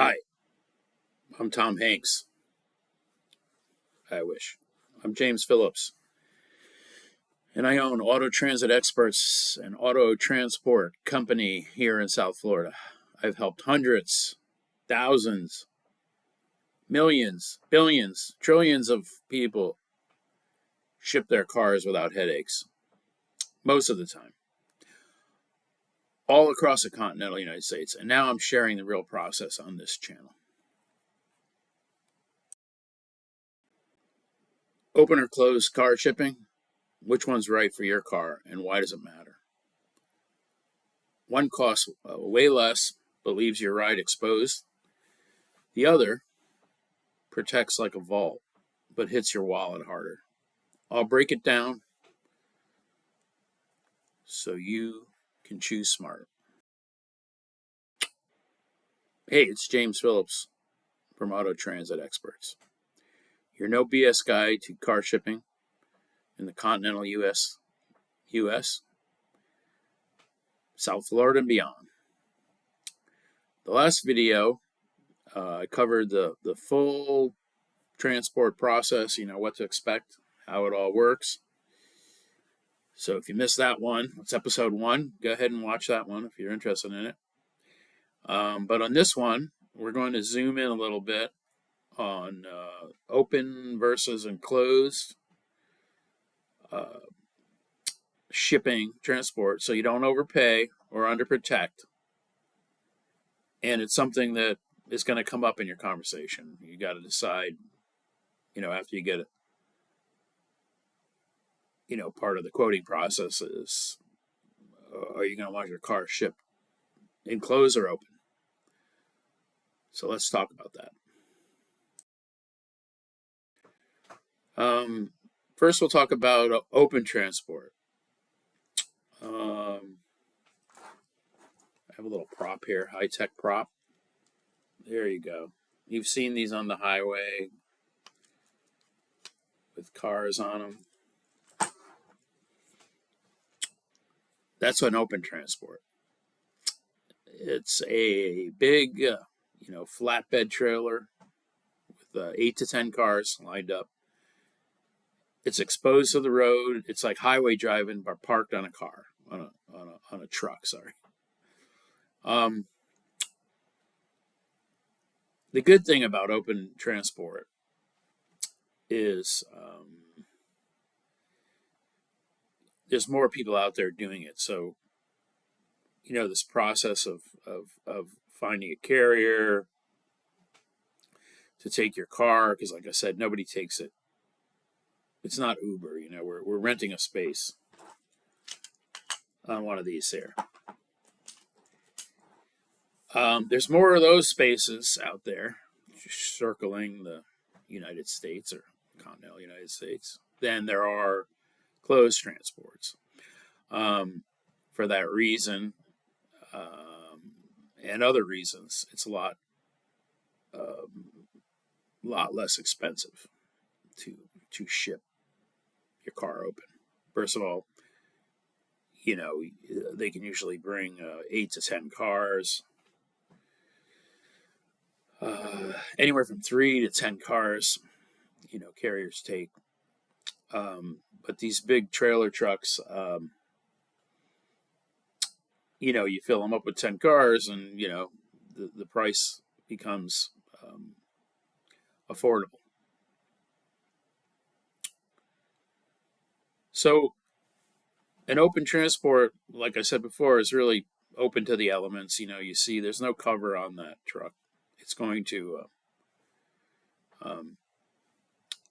Hi, I'm Tom Hanks. I wish. I'm James Phillips, and I own Auto Transit Experts, an auto transport company here in South Florida. I've helped hundreds, thousands, millions, billions, trillions of people ship their cars without headaches, most of the time, all across the continental United States. And now I'm sharing the real process on this channel. Open or closed car shipping? Which one's right for your car, and why does it matter? One costs way less, but leaves your ride exposed. The other protects like a vault, but hits your wallet harder. I'll break it down so you can choose smart. Hey, it's James Phillips from Auto Transit Experts. Your no BS guide to car shipping in the continental US, South Florida, and beyond. The last video, I covered the full transport process, what to expect, how it all works. So if you missed that one, it's episode 1. Go ahead and watch that one if you're interested in it. But on this one, we're going to zoom in a little bit on open versus enclosed shipping transport, so you don't overpay or underprotect. And it's something that is going to come up in your conversation. You got to decide, after you get it. Part of the quoting process is, are you going to want your car shipped enclosed or open? So let's talk about that. First, we'll talk about open transport. I have a little prop here, high-tech prop. There you go. You've seen these on the highway with cars on them. That's an open transport. It's a big, flatbed trailer with 8 to 10 cars lined up. It's exposed to the road. It's like highway driving, but parked on a car, on a truck. Sorry. The good thing about open transport is there's more people out there doing it. So, this process of finding a carrier to take your car, because like I said, nobody takes it. It's not Uber, we're renting a space on one of these here. There's more of those spaces out there circling the United States or continental United States than there are closed transports. For that reason, and other reasons, it's a lot less expensive to ship your car open. First of all, they can usually bring 8 to 10 cars, anywhere from 3 to 10 cars. Carriers take, but these big trailer trucks, you fill them up with 10 cars, and the price becomes affordable. So an open transport, like I said before, is really open to the elements. You see there's no cover on that truck. It's going to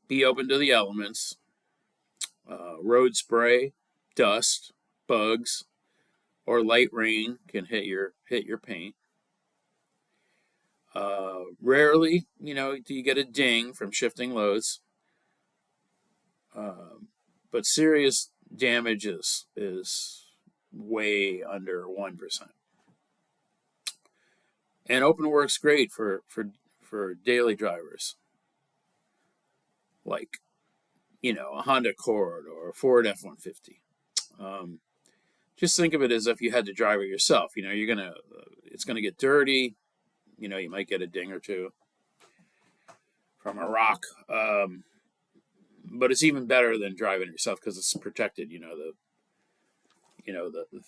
be open to the elements. Road spray, dust, bugs, or light rain can hit your paint. Rarely, do you get a ding from shifting loads. But serious damage is way under 1%. And open works great for daily drivers, like a Honda Accord or a Ford F-150. Just think of it as if you had to drive it yourself. It's gonna get dirty. You might get a ding or two from a rock. But it's even better than driving yourself because it's protected. The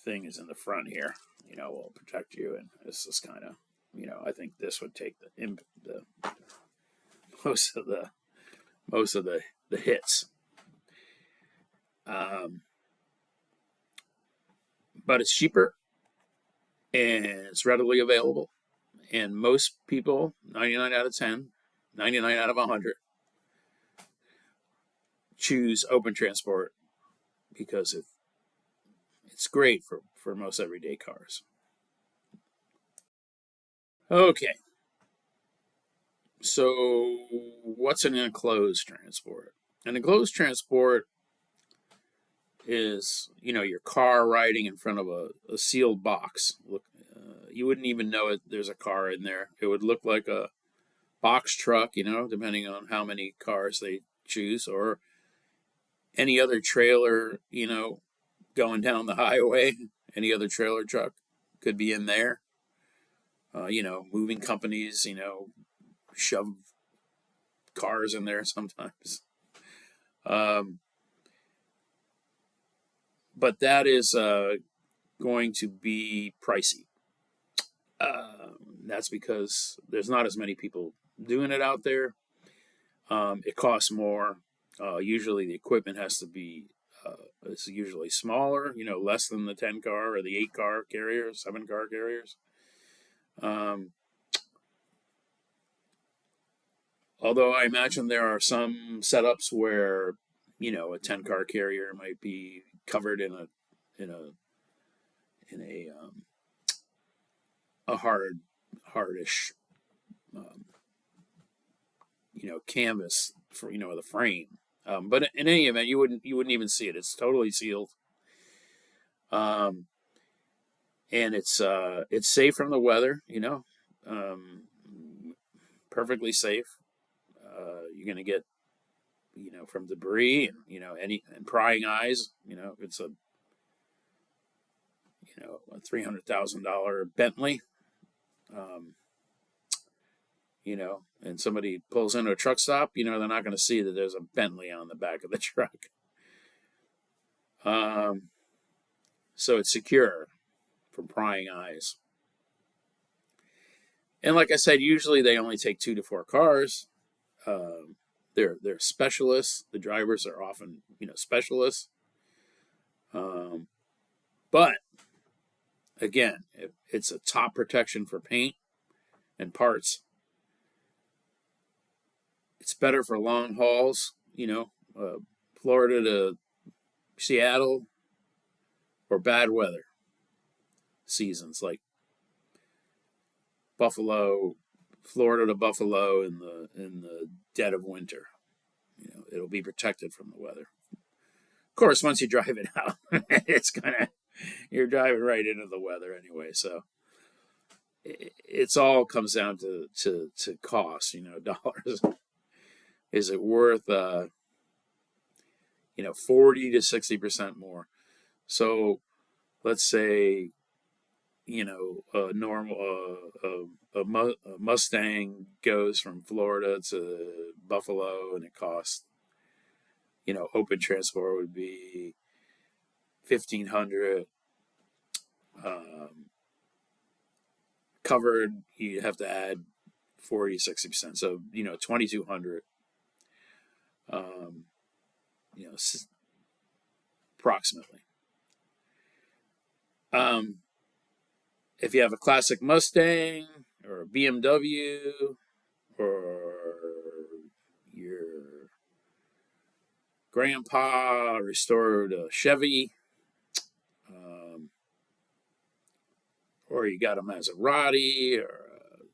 thing is in the front here. Will protect you, and this is kind of, I think this would take the most of the hits. But it's cheaper and it's readily available. And most people, 99 out of 10, 99 out of 100, choose open transport because it's great for most everyday cars. Okay. So what's an enclosed transport? An enclosed transport is, your car riding in front of a sealed box. Look, you wouldn't even know there's a car in there. It would look like a box truck, depending on how many cars they choose, or any other trailer, going down the highway. Any other trailer truck could be in there. Moving companies, shove cars in there sometimes. But that is going to be pricey. That's because there's not as many people doing it out there. It costs more. Usually the equipment has to be, it's usually smaller, less than the 10 car or the 8 car carriers, 7 car carriers. Although I imagine there are some setups where, a 10 car carrier might be covered in a hardish, canvas for, the frame. But in any event, you wouldn't even see it. It's totally sealed. And it's safe from the weather, perfectly safe. You're going to get, from debris and prying eyes. It's a $300,000 Bentley. And somebody pulls into a truck stop, they're not going to see that there's a Bentley on the back of the truck. So it's secure from prying eyes. And like I said, usually they only take 2 to 4 cars. They're specialists. The drivers are often, specialists. But again, it's a top protection for paint and parts. It's better for long hauls, Florida to Seattle, or bad weather seasons like Florida to Buffalo in the dead of winter. It'll be protected from the weather. Of course, once you drive it out, you're driving right into the weather anyway. So it's all comes down to cost, dollars. Is it worth 40 to 60% more? So let's say, a Mustang goes from Florida to Buffalo, and it costs, open transport would be $1,500. Covered, you have to add 40 to 60%. So, $2,200. Approximately. If you have a classic Mustang or a BMW, or your grandpa restored a Chevy, or you got a Maserati or a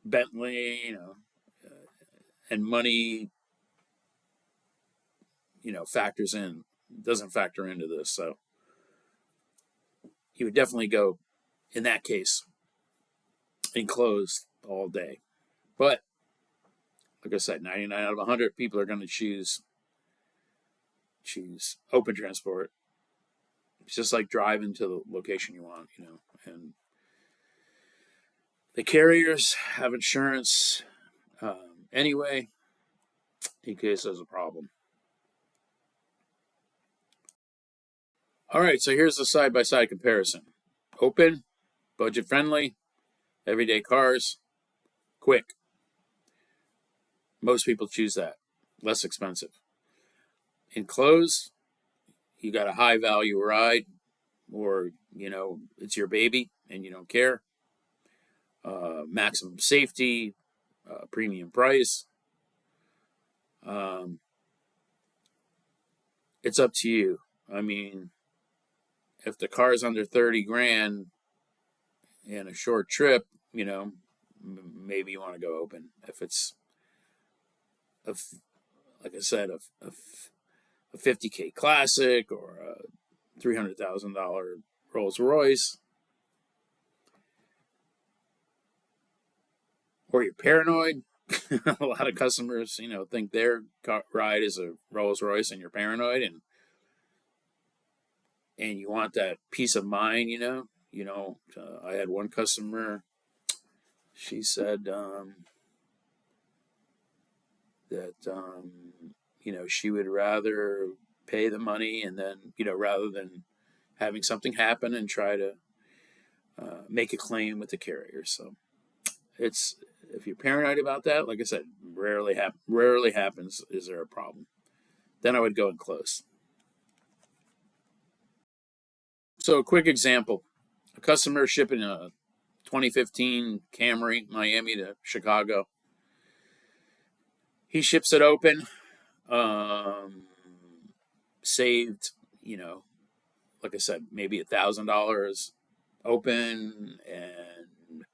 Bentley, and money, doesn't factor into this. So you would definitely go, in that case, enclosed all day. But like I said, 99 out of 100 people are going to choose open transport. It's just like driving to the location you want, and The carriers have insurance anyway, in case there's a problem. All right, so here's the side-by-side comparison. Open, budget-friendly, everyday cars, quick. Most people choose that. Less expensive. Enclosed, you got a high-value ride, or, it's your baby and you don't care. Maximum safety, premium price. It's up to you. I mean, if the car is under 30 grand in a short trip, maybe you want to go open. If it's, like I said, a 50K Classic or a $300,000 Rolls Royce, or you're paranoid. A lot of customers, think their ride is a Rolls Royce, and you're paranoid, and you want that peace of mind. I had one customer. She said that she would rather pay the money, and then rather than having something happen and try to make a claim with the carrier. So if you're paranoid about that, like I said, rarely happens. Is there a problem? Then I would go enclosed. So a quick example: a customer shipping a 2015 Camry, Miami to Chicago. He ships it open. Saved, like I said, maybe $1,000 open, and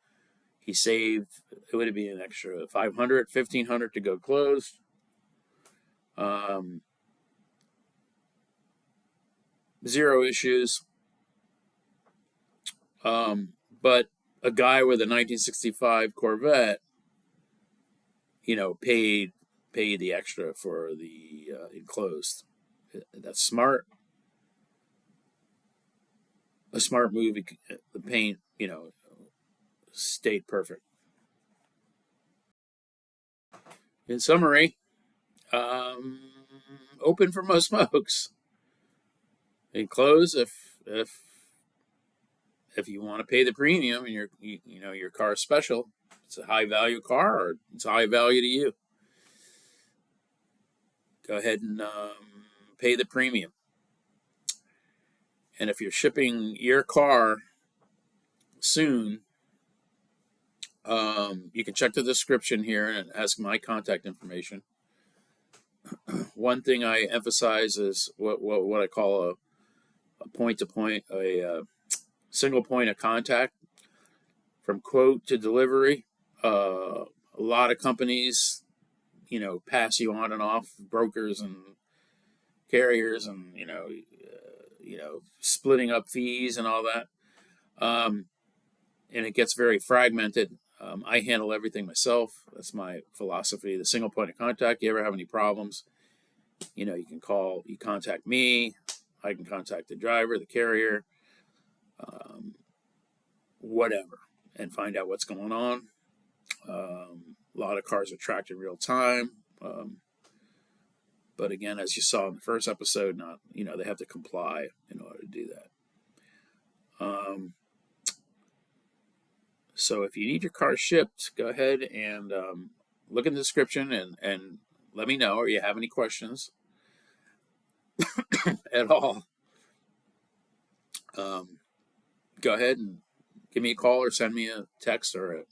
he saved. It would be an extra $500, $1,500 to go closed. Zero issues. But a guy with a 1965 Corvette, paid the extra for the enclosed. That's smart. A smart move. The paint, stayed perfect. In summary, open for most folks. Enclosed if you want to pay the premium and your car's special, it's a high value car, or it's high value to you, go ahead and pay the premium. And if you're shipping your car soon, you can check the description here and ask my contact information. One thing I emphasize is what I call a point-to-point, a single point of contact from quote to delivery. A lot of companies, pass you on and off, brokers and carriers, and splitting up fees and all that. And it gets very fragmented. I handle everything myself. That's my philosophy. The single point of contact. You ever have any problems, you can contact me. I can contact the driver, the carrier, whatever, and find out what's going on. A lot of cars are tracked in real time. But again, as you saw in the first episode, they have to comply in order to do that. So if you need your car shipped, go ahead and look in the description and let me know, or you have any questions at all. Go ahead and give me a call or send me a text or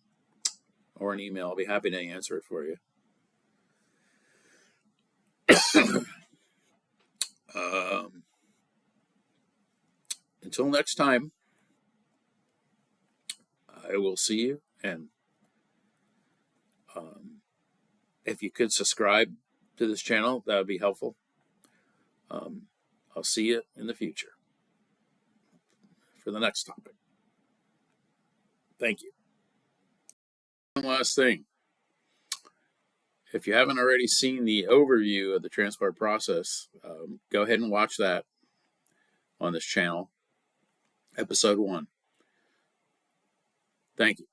an email. I'll be happy to answer it for you. Until next time, I will see you. And if you could subscribe to this channel, that would be helpful. I'll see you in the future for the next topic. Thank you. One last thing. If you haven't already seen the overview of the transport process, go ahead and watch that on this channel, episode 1. Thank you.